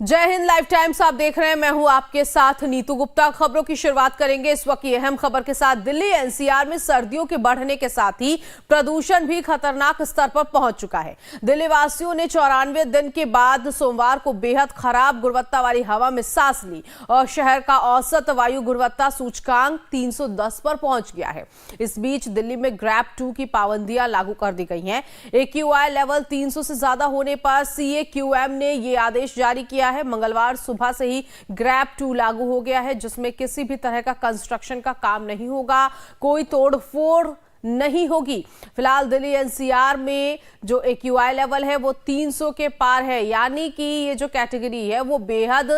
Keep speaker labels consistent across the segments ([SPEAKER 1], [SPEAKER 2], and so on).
[SPEAKER 1] जय Hind live times आप देख रहे हैं। मैं हूं आपके साथ नीतू गुप्ता। खबरों की शुरुआत करेंगे इस वक्त की अहम खबर के साथ। दिल्ली एनसीआर में सर्दियों के बढ़ने के साथ ही प्रदूषण भी खतरनाक स्तर पर पहुंच चुका है। दिल्ली वासियों ने 94 दिन के बाद सोमवार को बेहद खराब गुणवत्ता वाली हवा में सांस ली और शहर का औसत वायु गुणवत्ता सूचकांक 310 पर पहुंच गया है। इस बीच दिल्ली में ग्रैप 2 की पाबंदियां लागू कर दी गई हैं। AQI लेवल 300 से ज्यादा होने पर CAQM ने ये आदेश जारी किया है। मंगलवार सुबह से ही ग्रैप 2 लागू हो गया है, जिसमें किसी भी तरह का कंस्ट्रक्शन का काम नहीं होगा, कोई तोड़फोड़ नहीं होगी। फिलहाल दिल्ली एनसीआर में जो AQI लेवल है वो 300 के पार है, यानी कि ये जो कैटेगरी है वो बेहद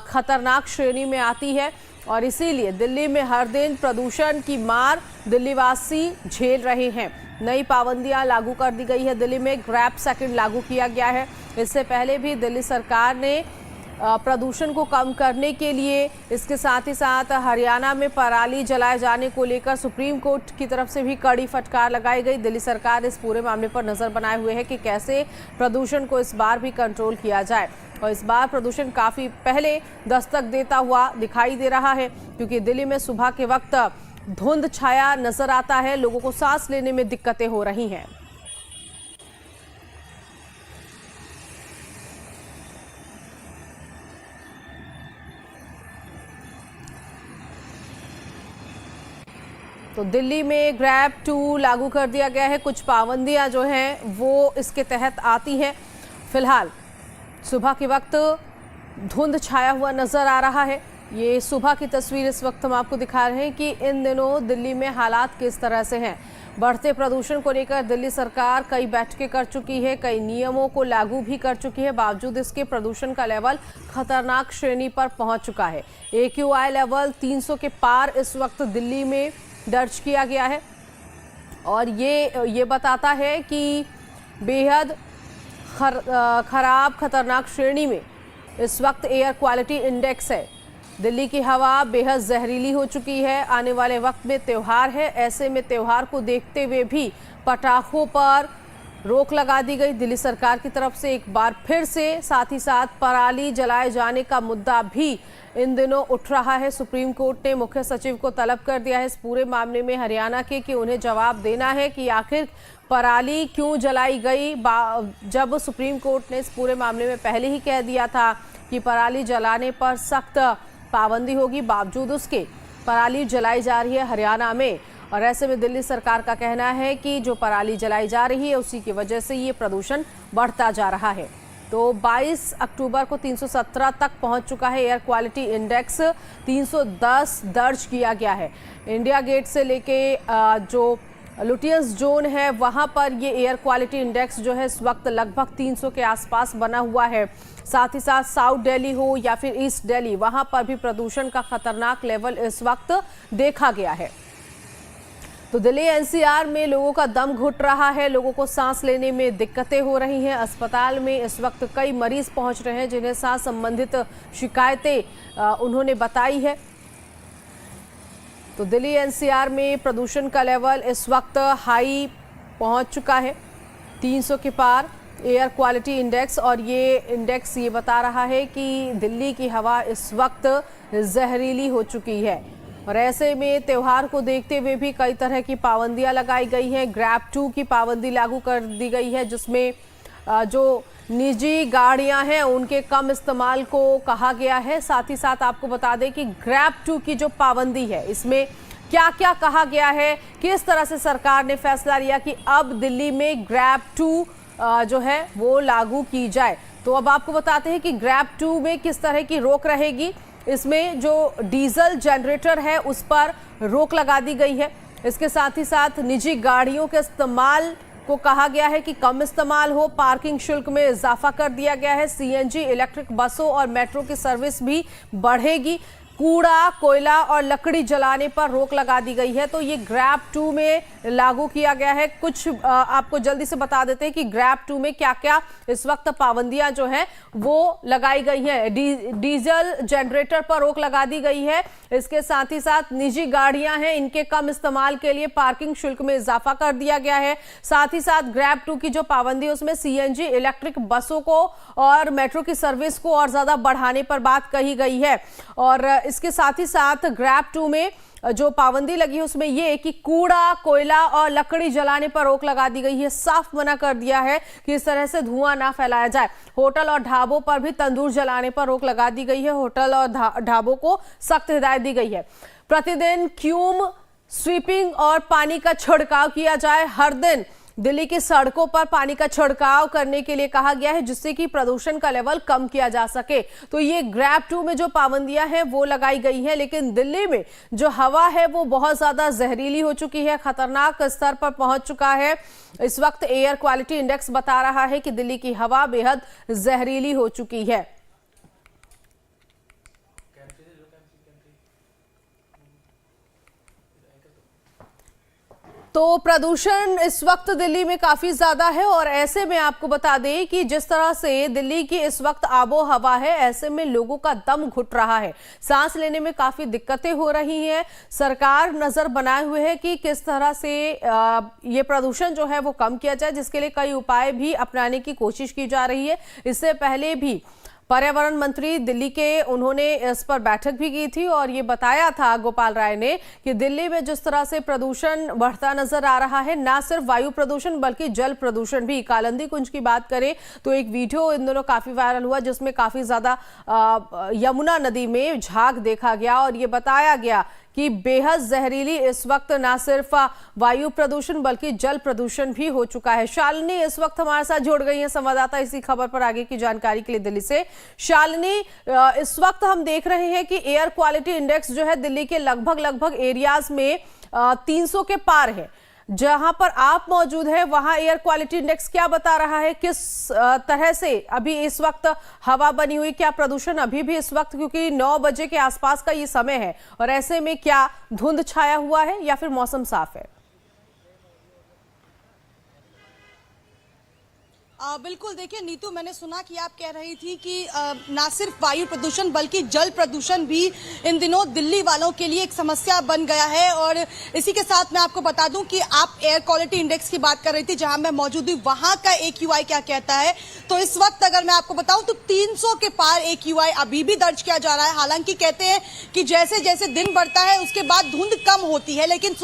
[SPEAKER 1] खतरनाक श्रेणी में आती है और इसीलिए दिल्ली में हर दिन प्रदूषण की मार दिल्ली वासी झेल रहे हैं। नई पाबंदियां लागू कर दी गई है। दिल्ली में ग्रैप सेकंड लागू किया गया है। इससे पहले भी दिल्ली सरकार ने प्रदूषण को कम करने के लिए, इसके साथ ही साथ हरियाणा में पराली जलाए जाने को लेकर सुप्रीम कोर्ट की तरफ से भी कड़ी फटकार लगाई गई। दिल्ली सरकार इस पूरे मामले पर नजर बनाए हुए है कि कैसे प्रदूषण को इस बार भी कंट्रोल किया जाए और इस बार प्रदूषण काफी पहले दस्तक देता हुआ दिखाई दे रहा है, क्योंकि दिल्ली में सुबह के वक्त धुंध छाया नजर आता है। लोगों को सांस लेने में दिक्कतें हो रही हैं। तो दिल्ली में ग्रैप 2 लागू कर दिया गया है। कुछ पाबंदियां जो हैं वो इसके तहत आती हैं। फिलहाल सुबह के वक्त धुंध छाया हुआ नजर आ रहा है। ये सुबह की तस्वीर इस वक्त हम आपको दिखा रहे हैं कि इन दिनों दिल्ली में हालात किस तरह से हैं। बढ़ते प्रदूषण को लेकर दिल्ली सरकार कई बैठकें कर चुकी है, कई नियमों को लागू भी कर चुकी है। बावजूद इसके प्रदूषण का लेवल खतरनाक श्रेणी पर पहुंच चुका है। AQI लेवल 300 के पार इस वक्त दिल्ली में दर्ज किया गया है और ये बताता है कि बेहद खराब खतरनाक श्रेणी में इस वक्त एयर क्वालिटी इंडेक्स है। दिल्ली की हवा बेहद जहरीली हो चुकी है। आने वाले वक्त में त्यौहार है, ऐसे में त्यौहार को देखते हुए भी पटाखों पर रोक लगा दी गई दिल्ली सरकार की तरफ से एक बार फिर से। साथ ही साथ पराली जलाए जाने का मुद्दा भी इन दिनों उठ रहा है। सुप्रीम कोर्ट ने मुख्य सचिव को तलब कर दिया है इस पूरे मामले में हरियाणा के कि उन्हें जवाब देना है कि आखिर पराली क्यों जलाई गई। जब सुप्रीम कोर्ट ने इस पूरे मामले में पहले ही कह दिया था कि पराली जलाने पर सख्त पाबंदी होगी, बावजूद उसके पराली जलाई जा रही है हरियाणा में। और ऐसे में दिल्ली सरकार का कहना है कि जो पराली जलाई जा रही है उसी की वजह से ये प्रदूषण बढ़ता जा रहा है। तो 22 अक्टूबर को 317 तक पहुंच चुका है। एयर क्वालिटी इंडेक्स 310 दर्ज किया गया है। इंडिया गेट से लेके जो लुटियंस जोन है वहां पर ये एयर क्वालिटी इंडेक्स जो है इस वक्त लगभग 300 के आसपास बना हुआ है। साथ ही साथ साउथ दिल्ली हो या फिर ईस्ट दिल्ली, वहां पर भी प्रदूषण का खतरनाक लेवल इस वक्त देखा गया है। तो दिल्ली एनसीआर में लोगों का दम घुट रहा है, लोगों को सांस लेने में दिक्कतें हो रही हैं। अस्पताल में इस वक्त कई मरीज पहुंच रहे हैं जिन्हें सांस संबंधित शिकायतें उन्होंने बताई है। तो दिल्ली एनसीआर में प्रदूषण का लेवल इस वक्त हाई पहुंच चुका है, 300 के पार एयर क्वालिटी इंडेक्स। और ये इंडेक्स ये बता रहा है कि दिल्ली की हवा इस वक्त जहरीली हो चुकी है और ऐसे में त्यौहार को देखते हुए भी कई तरह की पाबंदियां लगाई गई हैं। ग्रैप 2 की पाबंदी लागू कर दी गई है, जिसमें जो निजी गाड़ियां हैं उनके कम इस्तेमाल को कहा गया है। साथ ही साथ आपको बता दें कि ग्रैप 2 की जो पाबंदी है इसमें क्या क्या कहा गया है, किस तरह से सरकार ने फैसला लिया कि अब दिल्ली में ग्रैप 2 जो है वो लागू की जाए। तो अब आपको बताते हैं कि ग्रैप 2 में किस तरह की रोक रहेगी। इसमें जो डीजल जनरेटर है उस पर रोक लगा दी गई है। इसके साथ ही साथ निजी गाड़ियों के इस्तेमाल को कहा गया है कि कम इस्तेमाल हो। पार्किंग शुल्क में इजाफा कर दिया गया है। CNG इलेक्ट्रिक बसों और मेट्रो की सर्विस भी बढ़ेगी। कूड़ा, कोयला और लकड़ी जलाने पर रोक लगा दी गई है। तो ये ग्रैब 2 में लागू किया गया है। कुछ आपको जल्दी से बता देते हैं कि ग्रैब 2 में क्या क्या इस वक्त पाबंदियां जो हैं वो लगाई गई हैं। डीजल जनरेटर पर रोक लगा दी गई है। इसके साथ ही साथ निजी गाड़ियां हैं, इनके कम इस्तेमाल के लिए पार्किंग शुल्क में इजाफा कर दिया गया है। साथ ही साथ ग्रैब 2 की जो पाबंदी है उसमें सीएनजी इलेक्ट्रिक बसों को और मेट्रो की सर्विस को और ज्यादा बढ़ाने पर बात कही गई है। और इसके साथ ही साथ ग्रैब 2 में जो पाबंदी लगी है उसमें यह कि कूड़ा, कोयला और लकड़ी जलाने पर रोक लगा दी गई है। साफ मना कर दिया है कि इस तरह से धुआं ना फैलाया जाए। होटल और ढाबों पर भी तंदूर जलाने पर रोक लगा दी गई है। होटल और ढाबों को सख्त हिदायत दी गई है। प्रतिदिन क्यूम स्वीपिंग और पानी का छिड़काव किया जाए। हर दिन दिल्ली की सड़कों पर पानी का छिड़काव करने के लिए कहा गया है, जिससे कि प्रदूषण का लेवल कम किया जा सके। तो ये ग्रैब 2 में जो पाबंदियां हैं वो लगाई गई हैं, लेकिन दिल्ली में जो हवा है वो बहुत ज्यादा जहरीली हो चुकी है, खतरनाक स्तर पर पहुंच चुका है। इस वक्त एयर क्वालिटी इंडेक्स बता रहा है कि दिल्ली की हवा बेहद जहरीली हो चुकी है। तो प्रदूषण इस वक्त दिल्ली में काफी ज्यादा है और ऐसे में आपको बता दें कि जिस तरह से दिल्ली की इस वक्त आबो हवा है, ऐसे में लोगों का दम घुट रहा है, सांस लेने में काफी दिक्कतें हो रही हैं। सरकार नजर बनाए हुए है कि किस तरह से ये प्रदूषण जो है वो कम किया जाए, जिसके लिए कई उपाय भी अपनाने की कोशिश की जा रही है। इससे पहले भी पर्यावरण मंत्री दिल्ली के उन्होंने इस पर बैठक भी की थी और ये बताया था गोपाल राय ने कि दिल्ली में जिस तरह से प्रदूषण बढ़ता नजर आ रहा है, ना सिर्फ वायु प्रदूषण बल्कि जल प्रदूषण भी। कालिंदी कुंज की बात करें तो एक वीडियो इन दोनों काफी वायरल हुआ जिसमें काफी ज्यादा यमुना नदी में झाग देखा गया और ये बताया गया कि बेहद जहरीली इस वक्त ना सिर्फ वायु प्रदूषण बल्कि जल प्रदूषण भी हो चुका है। शालिनी इस वक्त हमारे साथ जुड़ गई हैं संवाददाता इसी खबर पर आगे की जानकारी के लिए दिल्ली से। शालिनी, इस वक्त हम देख रहे हैं कि एयर क्वालिटी इंडेक्स जो है दिल्ली के लगभग एरियाज में 300 के पार है। जहां पर आप मौजूद हैं वहां एयर क्वालिटी इंडेक्स क्या बता रहा है? किस तरह से अभी इस वक्त हवा बनी हुई, क्या प्रदूषण अभी भी इस वक्त, क्योंकि 9 बजे के आसपास का ये समय है और ऐसे में क्या धुंध छाया हुआ है या फिर मौसम साफ है?
[SPEAKER 2] बिल्कुल, देखिए नीतू, मैंने सुना कि आप कह रही थी कि ना सिर्फ वायु प्रदूषण बल्कि जल प्रदूषण भी इन दिनों दिल्ली वालों के लिए एक समस्या बन गया है। और इसी के साथ मैं आपको बता दूं कि आप एयर क्वालिटी इंडेक्स की बात कर रही थी, जहां मैं मौजूद हूं वहां का AQI क्या कहता है। तो इस वक्त अगर मैं आपको बताऊं तो 300 के पार AQI अभी भी दर्ज किया जा रहा है। हालांकि कहते हैं कि जैसे जैसे दिन बढ़ता है उसके बाद धुंध कम होती है, लेकिन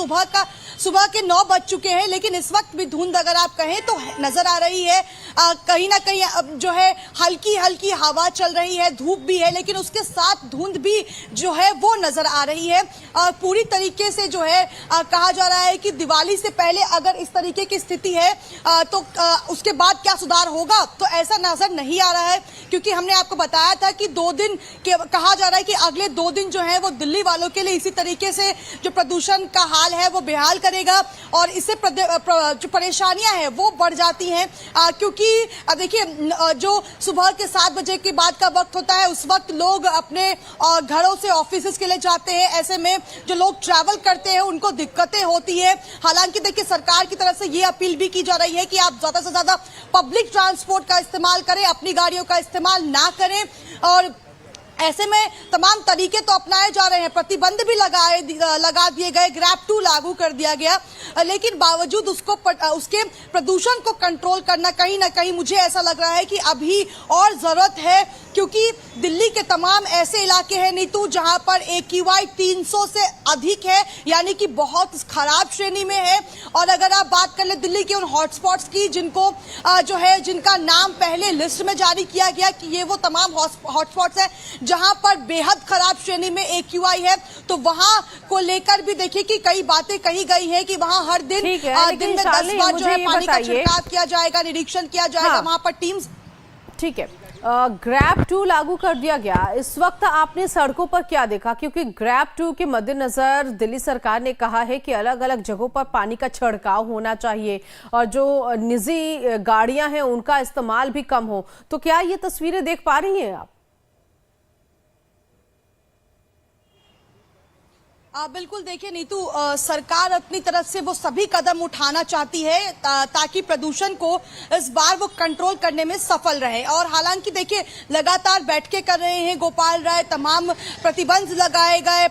[SPEAKER 2] सुबह के 9 बज चुके हैं, लेकिन इस वक्त भी धुंध अगर आप कहें तो नजर आ रही है। कहीं ना कहीं अब जो है हल्की हल्की हवा चल रही है, धूप भी है, लेकिन उसके साथ धुंध भी जो है वो नजर आ रही है। पूरी तरीके से जो है कहा जा रहा है कि दिवाली से पहले अगर इस तरीके की स्थिति है तो उसके बाद क्या सुधार होगा, तो ऐसा नजर नहीं आ रहा है। क्योंकि हमने आपको बताया था कि 2 दिन कहा जा रहा है कि अगले 2 दिन जो है वो दिल्ली वालों के लिए इसी तरीके से जो प्रदूषण का हाल है वो बेहाल करेगा और इससे जो परेशानियां हैं वो बढ़ जाती हैं। क्योंकि देखिए जो सुबह के 7 बजे के बाद का वक्त होता है उस वक्त लोग अपने घरों से ऑफिस के लिए जाते हैं। ऐसे में जो लोग ट्रैवल करते हैं उनको दिक्कतें होती है। हालांकि देखिए सरकार की तरफ से ये अपील भी की जा रही है कि आप ज्यादा से ज्यादा पब्लिक ट्रांसपोर्ट का इस्तेमाल करें, अपनी गाड़ियों का इस्तेमाल ना करें। और ऐसे में तमाम तरीके तो अपनाए जा रहे हैं, प्रतिबंध भी लगा दिए गए, ग्रैब 2 लागू कर दिया गया, लेकिन बावजूद उसके प्रदूषण को कंट्रोल करना कहीं ना कहीं मुझे ऐसा लग रहा है कि अभी और जरूरत है। क्योंकि दिल्ली के तमाम ऐसे इलाके हैं नीतू जहां पर AQI 300 से अधिक है, यानी कि बहुत खराब श्रेणी में है। और अगर आप बात कर ले दिल्ली के उन हॉटस्पॉट्स की जिनका नाम पहले लिस्ट में जारी किया गया कि ये वो तमाम हॉटस्पॉट्स हैं जहां पर बेहद खराब श्रेणी में AQI है, तो वहां को लेकर भी देखिए कि कई बातें कही गई है कि वहां हर दिन में 10 बार जो है पानी का छिड़काव किया जाएगा, निरीक्षण किया जाएगा वहां पर टीम्स।
[SPEAKER 1] ठीक है, ग्रैब 2 लागू कर दिया गया, इस वक्त आपने सड़कों पर क्या देखा? क्योंकि ग्रैब 2 के मद्देनजर दिल्ली सरकार ने कहा है कि अलग अलग जगहों पर पानी का छिड़काव होना चाहिए और जो निजी गाड़ियां हैं उनका इस्तेमाल भी कम हो। तो क्या ये तस्वीरें देख पा रही हैं आप?
[SPEAKER 2] बिल्कुल देखिए नीतू, सरकार अपनी तरफ से वो सभी कदम उठाना चाहती है ताकि प्रदूषण को इस बार वो कंट्रोल करने में सफल रहे। और हालांकि देखिए लगातार बैठकें कर रहे हैं गोपाल राय, तमाम प्रतिबंध लगाए गए,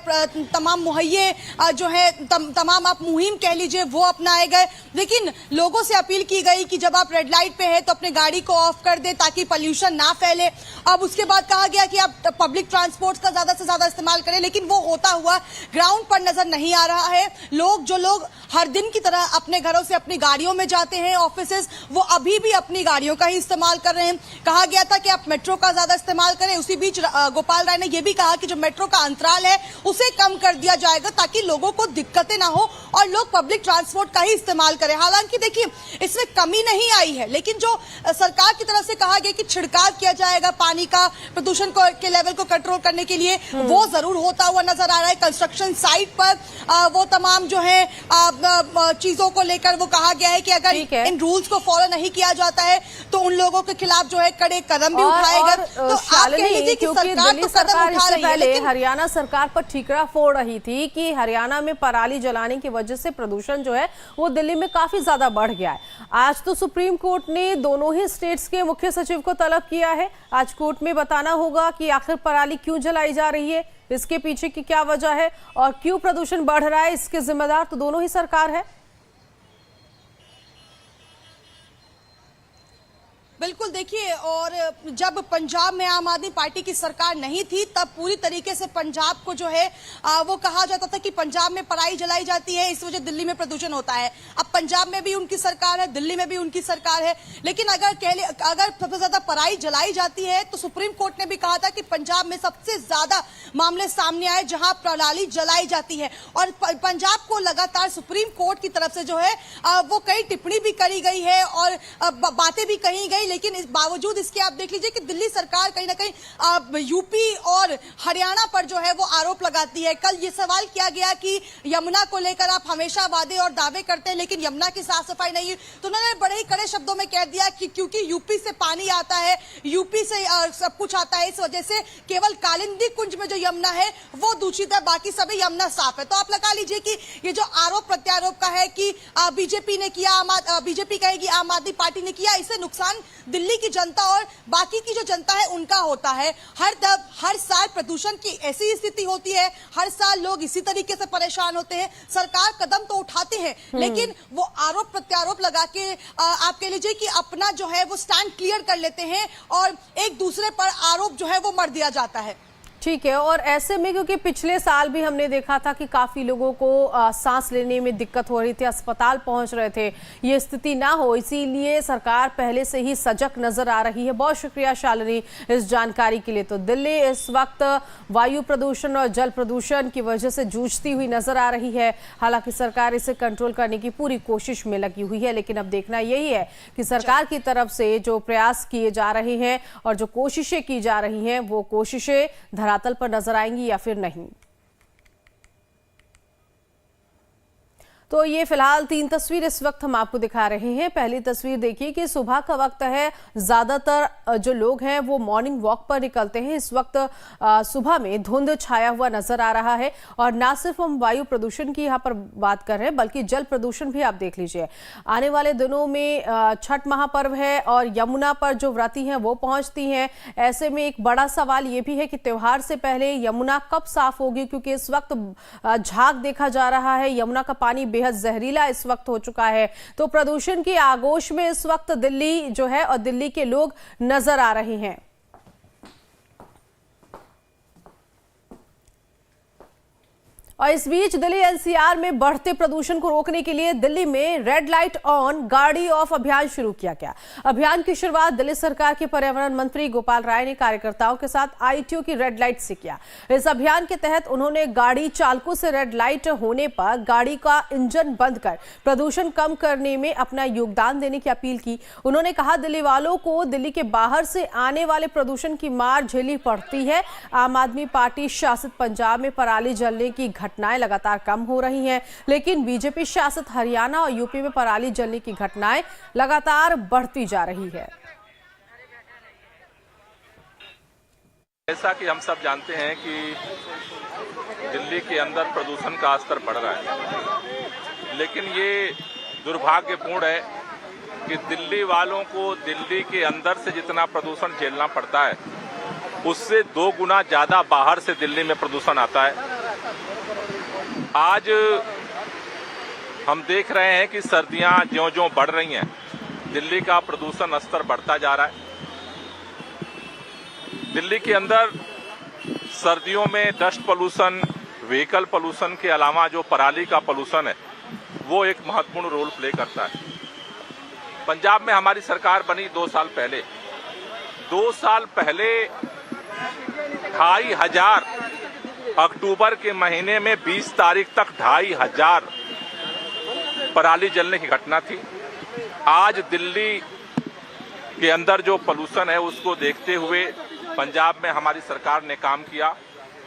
[SPEAKER 2] तमाम मुहैये जो है तमाम आप मुहिम कह लीजिए वो अपनाए गए, लेकिन लोगों से अपील की गई कि जब आप रेड लाइट पे है तो अपने गाड़ी को ऑफ कर दे ताकि पॉल्यूशन ना फैले। अब उसके बाद कहा गया कि आप पब्लिक ट्रांसपोर्ट का ज्यादा से ज्यादा इस्तेमाल करें, लेकिन वो होता हुआ ग्राउंड पर नजर नहीं आ रहा है। जो लोग हर दिन की तरह अपने घरों से अपनी गाड़ियों में जाते हैं ऑफिसेज, वो अभी भी अपनी गाड़ियों का ही इस्तेमाल कर रहे हैं। कहा गया था कि आप मेट्रो का ज्यादा इस्तेमाल करें। उसी बीच गोपाल राय ने यह भी कहा कि जो मेट्रो का अंतराल है उसे कम कर दिया जाएगा ताकि लोगों को दिक्कतें ना हो और लोग पब्लिक ट्रांसपोर्ट का ही इस्तेमाल करें। हालांकि देखिए इसमें कमी नहीं आई है, लेकिन जो सरकार की तरफ से कहा गया कि छिड़काव किया जाएगा पानी का प्रदूषण के लेवल को कंट्रोल करने के लिए, वो जरूर होता हुआ नजर आ रहा है। कंस्ट्रक्शन साइट पर वो तमाम जो है चीजों को लेकर वो कहा गया है कि अगर इन रूल्स को फॉलो नहीं किया जाता है तो उन लोगों के खिलाफ जो है कड़े कदम भी उठाए गए। तो आप कह लीजिए कि सरकार तो कदम उठा रही है, लेकिन
[SPEAKER 1] हरियाणा सरकार पर ठीकरा फोड़ रही थी कि हरियाणा में पराली जलाने की वजह से प्रदूषण जो है वो दिल्ली में काफी ज्यादा बढ़ गया है। आज तो सुप्रीम कोर्ट ने दोनों ही स्टेट्स के मुख्य सचिव को तलब किया है। आज कोर्ट में बताना होगा कि आखिर पराली क्यों जलाई जा रही है, इसके पीछे की क्या वजह है और क्यों प्रदूषण बढ़ रहा है। इसके जिम्मेदार तो दोनों ही सरकार है।
[SPEAKER 2] बिल्कुल देखिए, और जब पंजाब में आम आदमी पार्टी की सरकार नहीं थी तब पूरी तरीके से पंजाब को जो है वो कहा जाता था कि पंजाब में पराली जलाई जाती है, इस वजह दिल्ली में प्रदूषण होता है। अब पंजाब में भी उनकी सरकार है, दिल्ली में भी उनकी सरकार है, लेकिन अगर सबसे ज्यादा पराली जलाई जाती है तो सुप्रीम कोर्ट ने भी कहा था कि पंजाब में सबसे ज्यादा मामले सामने आए जहां पराली जलाई जाती है। और पंजाब को लगातार सुप्रीम कोर्ट की तरफ से जो है वो कई टिप्पणी भी करी गई है और बातें भी कही गई, लेकिन इस बावजूद इसके आप देख लीजिए कि दिल्ली सरकार कहीं ना कहीं यूपी और हरियाणा पर जो है वो आरोप लगाती है। कल ये सवाल किया गया कि यमुना को लेकर आप हमेशा वादे और दावे करते हैं लेकिन यमुना की साफ सफाई नहीं है, तो उन्होंने बड़े ही कड़े शब्दों में कह दिया कि क्योंकि यूपी से पानी आता है, यूपी से सब कुछ आता है, इस वजह से केवल कालिंदी कुंज में जो यमुना है वो दूषित है, बाकी सभी यमुना साफ है। तो आप लगा लीजिए कि ये जो आरोप प्रत्यारोप का है कि बीजेपी ने किया, बीजेपी कहेगी आम आदमी पार्टी ने किया, इससे नुकसान दिल्ली की जनता और बाकी की जो जनता है उनका होता है। हर साल प्रदूषण की ऐसी स्थिति होती है, हर साल लोग इसी तरीके से परेशान होते हैं। सरकार कदम तो उठाते हैं लेकिन वो आरोप प्रत्यारोप लगा के आप कह लीजिए कि अपना जो है वो स्टैंड क्लियर कर लेते हैं और एक दूसरे पर आरोप जो है वो मर दिया जाता है।
[SPEAKER 1] ठीक है, और ऐसे में क्योंकि पिछले साल भी हमने देखा था कि काफी लोगों को सांस लेने में दिक्कत हो रही थी, अस्पताल पहुंच रहे थे, ये स्थिति ना हो इसीलिए सरकार पहले से ही सजग नजर आ रही है। बहुत शुक्रिया शालिनी इस जानकारी के लिए। तो दिल्ली इस वक्त वायु प्रदूषण और जल प्रदूषण की वजह से जूझती हुई नजर आ रही है। हालांकि सरकार इसे कंट्रोल करने की पूरी कोशिश में लगी हुई है, लेकिन अब देखना यही है कि सरकार की तरफ से जो प्रयास किए जा रहे हैं और जो कोशिशें की जा रही हैं वो कोशिशें धरातल पर नजर आएंगी या फिर नहीं। तो ये फिलहाल 3 तस्वीर इस वक्त हम आपको दिखा रहे हैं। पहली तस्वीर देखिए कि सुबह का वक्त है, ज्यादातर जो लोग हैं वो मॉर्निंग वॉक पर निकलते हैं। इस वक्त सुबह में धुंध छाया हुआ नजर आ रहा है और ना सिर्फ हम वायु प्रदूषण की यहाँ पर बात कर रहे हैं बल्कि जल प्रदूषण भी आप देख लीजिए। आने वाले दिनों में छठ महापर्व है और यमुना पर जो व्रती हैं वो पहुंचती हैं। ऐसे में एक बड़ा सवाल ये भी है कि त्योहार से पहले यमुना कब साफ होगी, क्योंकि इस वक्त झाग देखा जा रहा है, यमुना का पानी बेहद जहरीला इस वक्त हो चुका है। तो प्रदूषण की आगोश में इस वक्त दिल्ली जो है और दिल्ली के लोग नजर आ रहे हैं। और इस बीच दिल्ली एनसीआर में बढ़ते प्रदूषण को रोकने के लिए दिल्ली में रेड लाइट ऑन गाड़ी ऑफ अभियान शुरू किया गया। अभियान की शुरुआत दिल्ली सरकार के पर्यावरण मंत्री गोपाल राय ने कार्यकर्ताओं के साथ आईटीओ की रेड लाइट से किया। इस अभियान के तहत उन्होंने गाड़ी चालकों से रेड लाइट होने पर गाड़ी का इंजन बंद कर प्रदूषण कम करने में अपना योगदान देने की अपील की। उन्होंने कहा दिल्ली वालों को दिल्ली के बाहर से आने वाले प्रदूषण की मार झेलनी पड़ती है। आम आदमी पार्टी शासित पंजाब में पराली जलने की घटनाएं लगातार कम हो रही हैं, लेकिन बीजेपी शासित हरियाणा और यूपी में पराली जलने की घटनाएं लगातार बढ़ती जा रही है।
[SPEAKER 3] जैसा कि हम सब जानते हैं कि दिल्ली के अंदर प्रदूषण का स्तर बढ़ रहा है, लेकिन ये दुर्भाग्यपूर्ण है कि दिल्ली वालों को दिल्ली के अंदर से जितना प्रदूषण झेलना पड़ता है, उससे 2 गुना ज्यादा बाहर से दिल्ली में प्रदूषण आता है। आज हम देख रहे हैं कि सर्दियां ज्यों-ज्यों बढ़ रही हैं, दिल्ली का प्रदूषण स्तर बढ़ता जा रहा है। दिल्ली के अंदर सर्दियों में डस्ट पोल्यूशन, व्हीकल पोल्यूशन के अलावा जो पराली का पोल्यूशन है, वो एक महत्वपूर्ण रोल प्ले करता है। पंजाब में हमारी सरकार बनी 2 साल पहले। 2 साल पहले 2,500 अक्टूबर के महीने में 20 तारीख तक 2,500 पराली जलने की घटना थी। आज दिल्ली के अंदर जो पोल्यूशन है, उसको देखते हुए पंजाब में हमारी सरकार ने काम किया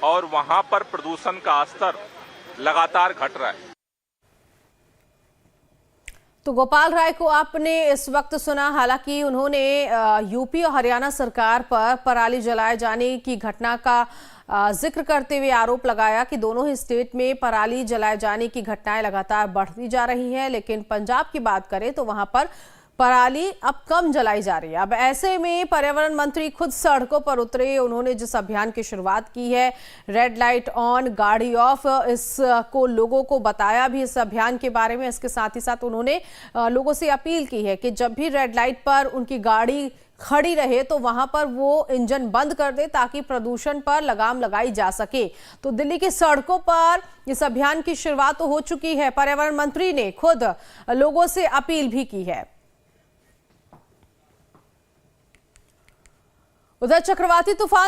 [SPEAKER 3] और वहां पर प्रदूषण का स्तर लगातार घट रहा है।
[SPEAKER 1] तो गोपाल राय को आपने इस वक्त सुना। हालांकि उन्होंने यूपी और हरियाणा सरकार पर पराली जलाए जाने की घटना का जिक्र करते हुए आरोप लगाया कि दोनों ही स्टेट में पराली जलाए जाने की घटनाएं लगातार बढ़ती जा रही हैं, लेकिन पंजाब की बात करें तो वहां पर पराली अब कम जलाई जा रही है। अब ऐसे में पर्यावरण मंत्री खुद सड़कों पर उतरे। उन्होंने जिस अभियान की शुरुआत की है, रेड लाइट ऑन गाड़ी ऑफ, इसको लोगों को बताया भी इस अभियान के बारे में। इसके साथ ही साथ उन्होंने लोगों से अपील की है कि जब भी रेड लाइट पर उनकी गाड़ी खड़ी रहे तो वहां पर वो इंजन बंद कर दे, ताकि प्रदूषण पर लगाम लगाई जा सके। तो दिल्ली की सड़कों पर इस अभियान की शुरुआत तो हो चुकी है। पर्यावरण मंत्री ने खुद लोगों से अपील भी की है। उधर चक्रवाती तूफान